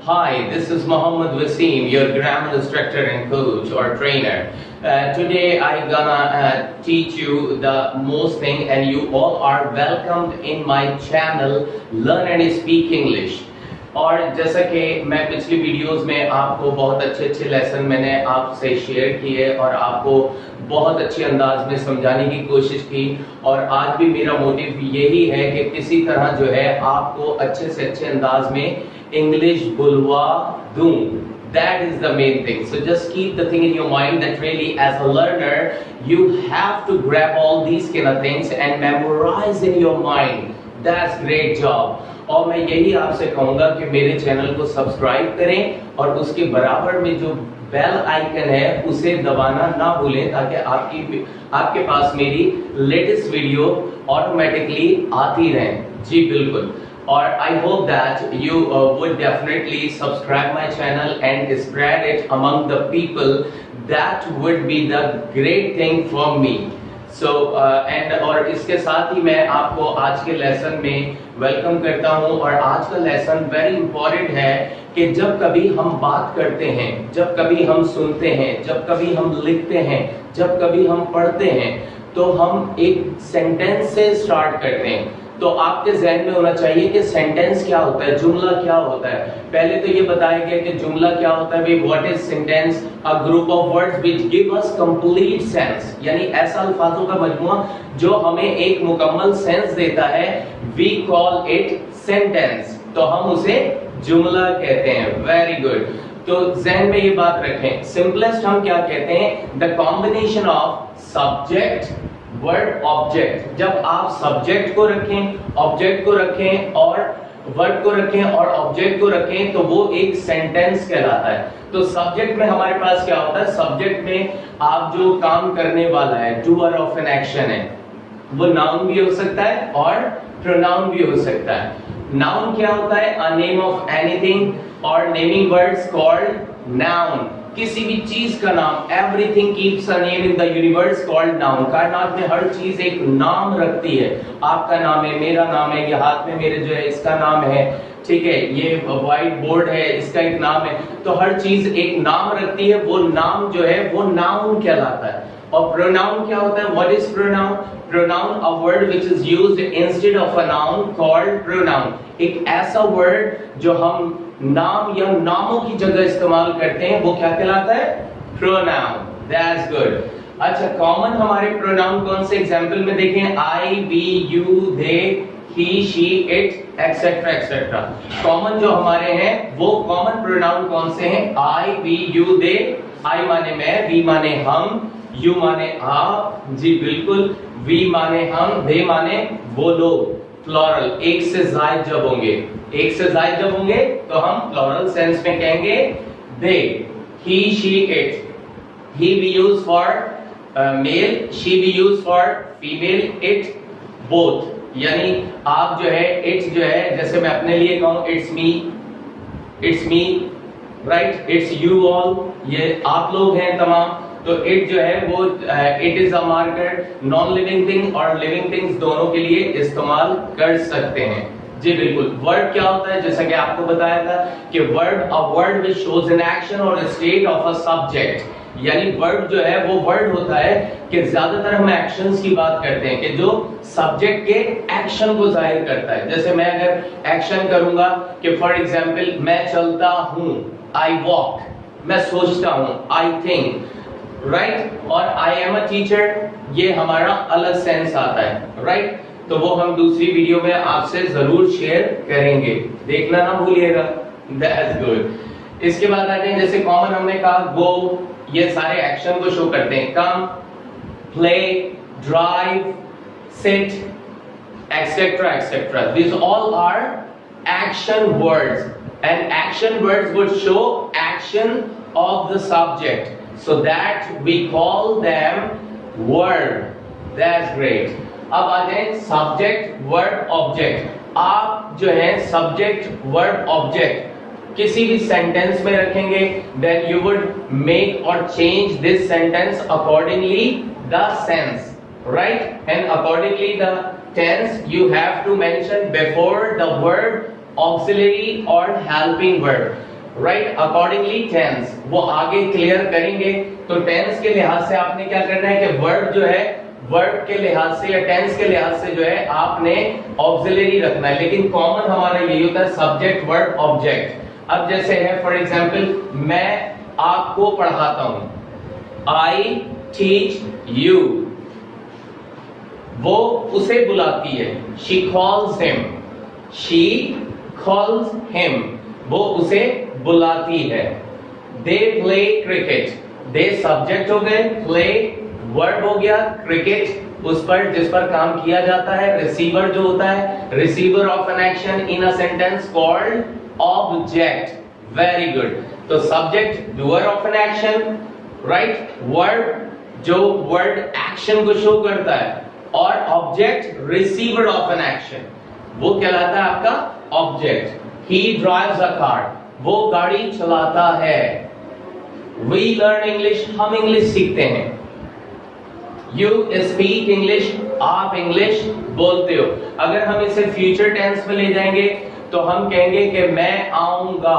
Hi, this is Mohammed Waseem, your grammar instructor and coach or trainer. Today I gonna teach you the most thing, and you all are welcomed in my channel Learn and Speak English. और जैसा कि मैं पिछली videos में आपको बहुत अच्छे lesson मैंने आपसे शेयर किए और आपको बहुत अच्छे अंदाज में समझाने की कोशिश की, और आज भी मेरा मोटिव यही है कि किसी तरह जो है आपको अच्छे से अच्छे अंदाज में इंग्लिश बुलवा दूं. That is the main thing. So just keep the thing in your mind that really as a learner you have to grab all these kind of things and memorize in your mind. That's great job. और मैं यही आपसे कहूंगा कि मेरे channel को subscribe करें और उसके बराबर में जो बेल आइकन है उसे दबाना ना भूलें, ताकि आपके पास मेरी लेटेस्ट वीडियो ऑटोमेटिकली आती रहे. जी बिल्कुल. और I hope that you would definitely subscribe my channel and spread it among the people. That would be the great thing for me. So और इसके साथ ही मैं आपको आज के लेसन में वेलकम करता हूं. और आज का लेसन वेरी इंपॉर्टेंट है कि जब कभी हम बात करते हैं, जब कभी हम सुनते हैं, जब कभी हम लिखते हैं, जब कभी हम पढ़ते हैं, तो हम एक सेंटेंस से स्टार्ट करते हैं. तो आपके ज़हन में होना चाहिए कि सेंटेंस क्या होता है, जुमला क्या होता है. पहले तो ये बताया गया कि जुमला क्या होता है. What is sentence? A group of words which give us complete sense, यानी ऐसा अल्फाजों का मजमुआ जो हमें एक मुकम्मल सेंस देता है. We call it sentence. तो हम उसे जुमला कहते हैं. Very good. तो ज़हन में ये बात रखें. सिंपलेस्ट हम क्या कहते हैं? The combination of subject word object. जब आप सब्जेक्ट को रखें, ऑब्जेक्ट को रखें और वर्ड को रखें और ऑब्जेक्ट को रखें, तो वो एक सेंटेंस कहलाता है. तो सब्जेक्ट में हमारे पास क्या होता है? सब्जेक्ट में आप जो काम करने वाला है, डूअर ऑफ एन एक्शन है, वो नाउन भी हो सकता है और प्रोनाउन भी हो सकता है. नाउन क्या होता है? अ नेम ऑफ एनीथिंग और नेमिंग वर्ड्स कॉल्ड नाउन. किसी भी चीज का नाम. Everything keeps a name in the universe called noun. कायनात में हर चीज एक नाम रखती है. आपका नाम है, मेरा नाम है, ये हाथ में मेरे जो है इसका नाम है, ठीक है, ये व्हाइट बोर्ड है, इसका एक नाम है. तो हर चीज एक नाम रखती है. वो नाम जो है वो नाउन कहलाता है. और प्रोनाउन क्या होता है? What is pronoun? Pronoun a word which is used instead of a noun called pronoun. एक ऐसा वर्ड जो हम नाम या नामों की जगह इस्तेमाल करते हैं, वो क्या कहलाता है? प्रोनाउन. That's good. अच्छा, कॉमन हमारे प्रोनाउन कौन से? एग्जांपल में देखें. I, we, you, they, he, she, it, etcetera etcetera. Common जो हमारे हैं वो कॉमन प्रोनाउन कौन से हैं? आई, वी, यू, दे. आई माने मैं, वी माने हम, यू माने आप, जी बिल्कुल, वी माने हम, दे माने वो लोग. प्लूरल, एक से ज्यादा जब होंगे, एक से ज्यादा जब होंगे तो हम प्लूरल सेंस में कहेंगे they. He, she, it. He we use for male, she we use for female, it both. यानी आप जो है, इट जो है, जैसे मैं अपने लिए कहूं it's me, right, it's you all, ये आप लोग हैं तमाम. तो इट जो है वो it is a marker. Non living thing और लिविंग थिंग्स दोनों के लिए इस्तेमाल कर सकते हैं. जी बिल्कुल. वर्ड क्या होता है? जैसा कि आपको बताया था कि word, a word which shows an action और स्टेट ऑफ अ सब्जेक्ट. यानी वर्ड जो है वो वर्ड होता है कि ज्यादातर हम एक्शंस की बात करते हैं कि जो सब्जेक्ट के एक्शन को जाहिर करता है. जैसे मैं अगर एक्शन करूंगा कि फॉर एग्जांपल मैं चलता हूं, आई वॉक. मैं सोचता हूं, आई थिंक, राइट. और आई एम अ टीचर, ये हमारा अलग सेंस आता है, राइट. तो वो हम दूसरी वीडियो में आपसे जरूर शेयर करेंगे, देखना ना भूलिएगा. That's good. इसके बाद आते हैं, जैसे कॉमन हमने कहा गो, ये सारे एक्शन को शो करते हैं. Come, play, drive, sit, etcetera etcetera. This all are action words, and action words would show action of the subject. So that we call them word. That's great. अब आ जाए subject word object. आप जो है subject word object किसी भी sentence में रखेंगे, then you would make or change this sentence accordingly the sense, right? And accordingly the tense you have to mention before the word auxiliary or helping word. Right, accordingly tense वो आगे clear करेंगे। तो tense के लिहाज से आपने क्या करना है कि वर्ब जो है, वर्ब के लिहाज से या टेंस के लिहाज से जो है आपने ऑक्सिलरी रखना है, लेकिन कॉमन हमारा यही होता है सब्जेक्ट वर्ब ऑब्जेक्ट। अब जैसे है फॉर एग्जांपल, मैं आपको पढ़ाता हूं, आई टीच यू, वो उसे बुलाती है, she calls him, she calls him, वो उसे बुलाती है। They play cricket, they subject हो गए, प्ले वर्ब हो गया, क्रिकेट उस पर जिस पर काम किया जाता है, रिसीवर जो होता है, receiver of an action in a sentence called object. Very good. तो subject doer of an action, right, verb जो वर्ड एक्शन को शो करता है, और object receiver of an action, वो कहलाता है आपका object. He drives a car, वो गाड़ी चलाता है। वी लर्न इंग्लिश, हम इंग्लिश सीखते हैं। यू स्पीक इंग्लिश, आप इंग्लिश बोलते हो। अगर हम इसे फ्यूचर टेंस में ले जाएंगे तो हम कहेंगे कि मैं आऊंगा,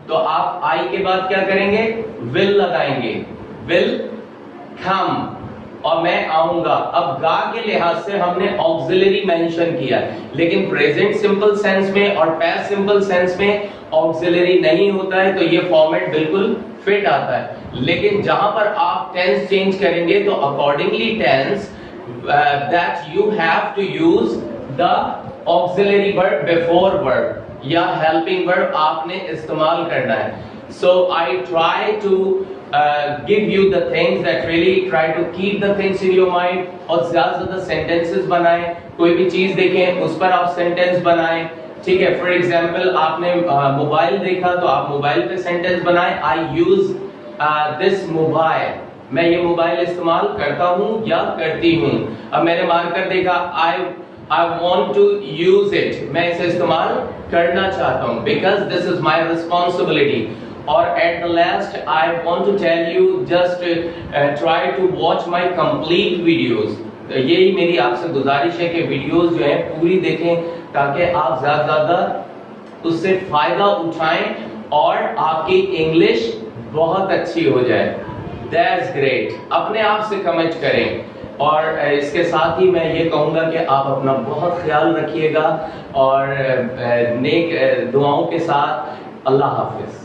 तो आप आई के बाद क्या करेंगे, विल लगाएंगे, विल कम, और मैं आऊंगा। अब गा के लिहाज से हमने ऑक्सिलरी मेंशन किया, लेकिन प्रेजेंट सिंपल सेंस में और पास्ट सिंपल सेंस में ऑक्सिलरी नहीं होता है, तो ये फॉर्मेट बिल्कुल फिट आता है। लेकिन जहां पर आप टेंस चेंज करेंगे तो accordingly tense that you have to use the auxiliary verb before verb या हेल्पिंग वर्ब आपने इस्तेमाल करना है। So I try to give you the things that really try to keep the things in your mind, और ज्यादा से ज्यादा sentences बनाएं। कोई भी चीज देखें उस पर आप सेंटेंस बनाएं, ठीक है। फॉर एग्जांपल आपने मोबाइल देखा तो आप मोबाइल पे सेंटेंस बनाएं, आई यूज दिस मोबाइल, मैं ये मोबाइल इस्तेमाल करता हूं या करती हूं। अब मैंने मार्कर देखा, I want to use it, मैं इसे इस्तेमाल करना चाहता हूं, because this is my responsibility। और at the last I want to tell you just try to watch my complete videos। तो यही मेरी आपसे गुजारिश है कि वीडियोस जो है पूरी देखें, ताकि आप ज्यादा उससे फायदा उठाएं और आपकी इंग्लिश बहुत अच्छी हो जाए। That's great। अपने आप से कमेंट करें। और इसके साथ ही मैं ये कहूंगा कि आप अपना बहुत ख्याल रखिएगा और नेक दुआओं के साथ। अल्लाह हाफिज।